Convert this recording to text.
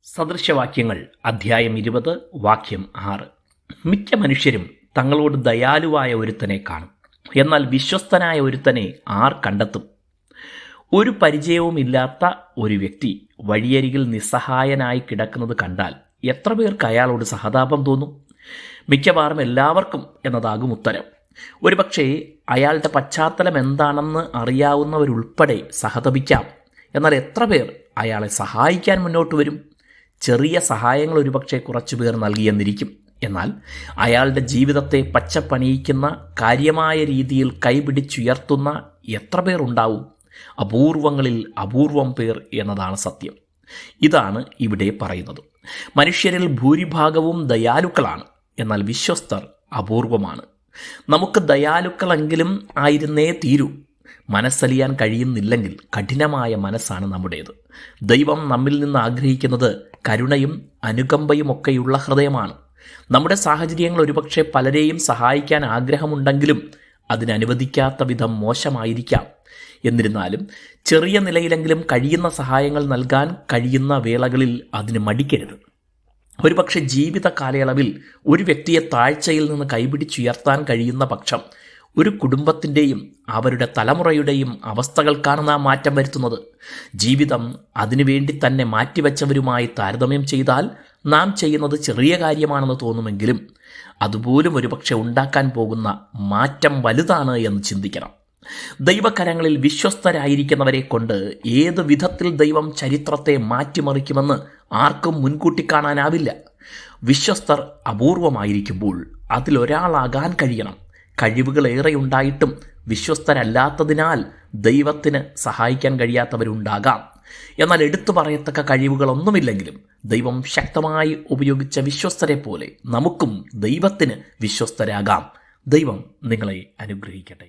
സദൃശവാക്യങ്ങൾ അധ്യായം 20 വാക്യം 6. മിക്ക മനുഷ്യരും തങ്ങളോട് ദയാലുവായ ഒരുത്തനെ കാണും, എന്നാൽ വിശ്വസ്തനായ ഒരുത്തനെ ആർ കണ്ടെത്തും? ഒരു പരിചയവുമില്ലാത്ത ഒരു വ്യക്തി വഴിയരികിൽ നിസ്സഹായനായി കിടക്കുന്നത് കണ്ടാൽ എത്ര പേർക്ക് അയാളോട് സഹതാപം തോന്നും? മിക്കവാറും എല്ലാവർക്കും എന്നതാകും ഉത്തരം. ഒരുപക്ഷെ അയാളുടെ പശ്ചാത്തലം എന്താണെന്ന് അറിയാവുന്നവരുൾപ്പെടെ സഹതപിക്കാം. എന്നാൽ എത്ര പേർ അയാളെ സഹായിക്കാൻ മുന്നോട്ട് വരും? ചെറിയ സഹായങ്ങൾ ഒരുപക്ഷെ കുറച്ചു പേർ നൽകിയെന്നിരിക്കും. എന്നാൽ അയാളുടെ ജീവിതത്തെ പച്ചപ്പണിയിക്കുന്ന കാര്യമായ രീതിയിൽ കൈപിടിച്ചുയർത്തുന്ന എത്ര പേർ ഉണ്ടാവും? അപൂർവങ്ങളിൽ അപൂർവം പേർ എന്നതാണ് സത്യം. ഇതാണ് ഇവിടെ പറയുന്നത്. മനുഷ്യരിൽ ഭൂരിഭാഗവും ദയാലുക്കളാണ്, എന്നാൽ വിശ്വസ്തർ അപൂർവമാണ്. നമുക്ക് ദയാലുക്കളെങ്കിലും ആയിരുന്നേ തീരൂ. മനസ്സലിയാൻ കഴിയുന്നില്ലെങ്കിൽ കഠിനമായ മനസ്സാണ് നമ്മുടേത്. ദൈവം നമ്മിൽ നിന്ന് ആഗ്രഹിക്കുന്നത് കരുണയും അനുകമ്പയുമൊക്കെയുള്ള ഹൃദയമാണ്. നമ്മുടെ സാഹചര്യങ്ങൾ ഒരുപക്ഷെ പലരെയും സഹായിക്കാൻ ആഗ്രഹമുണ്ടെങ്കിലും അതിനനുവദിക്കാത്ത വിധം മോശമായിരിക്കാം. എന്നിരുന്നാലും ചെറിയ നിലയിലെങ്കിലും കഴിയുന്ന സഹായങ്ങൾ നൽകാൻ കഴിയുന്ന വേളകളിൽ അതിന് മടിക്കരുത്. ഒരുപക്ഷെ ജീവിത കാലയളവിൽ ഒരു വ്യക്തിയെ താഴ്ചയിൽ നിന്ന് കൈപിടിച്ചുയർത്താൻ കഴിയുന്ന പക്ഷം ഒരു കുടുംബത്തിൻ്റെയും അവരുടെ തലമുറയുടെയും അവസ്ഥകൾക്കാണ് നാം മാറ്റം വരുത്തുന്നത്. ജീവിതം അതിനുവേണ്ടി തന്നെ മാറ്റിവെച്ചവരുമായി താരതമ്യം ചെയ്താൽ നാം ചെയ്യുന്നത് ചെറിയ കാര്യമാണെന്ന് തോന്നുമെങ്കിലും അതുപോലും ഒരുപക്ഷെ ഉണ്ടാക്കാൻ പോകുന്ന മാറ്റം വലുതാണ് എന്ന് ചിന്തിക്കണം. ദൈവകരങ്ങളിൽ വിശ്വസ്തരായിരിക്കുന്നവരെ കൊണ്ട് ഏത് വിധത്തിൽ ദൈവം ചരിത്രത്തെ മാറ്റിമറിക്കുമെന്ന് ആർക്കും മുൻകൂട്ടി കാണാനാവില്ല. വിശ്വസ്തർ അപൂർവമായിരിക്കുമ്പോൾ അതിലൊരാളാകാൻ കഴിയണം. കഴിവുകളേറെയുണ്ടായിട്ടും വിശ്വസ്തരല്ലാത്തതിനാൽ ദൈവത്തിന് സഹായിക്കാൻ കഴിയാത്തവരുണ്ടാകാം. എന്നാൽ എടുത്തു പറയത്തക്ക കഴിവുകളൊന്നുമില്ലെങ്കിലും ദൈവം ശക്തമായി ഉപയോഗിച്ച വിശ്വസ്തരെ പോലെ നമുക്കും ദൈവത്തിന് വിശ്വസ്തരാകാം. ദൈവം നിങ്ങളെ അനുഗ്രഹിക്കട്ടെ.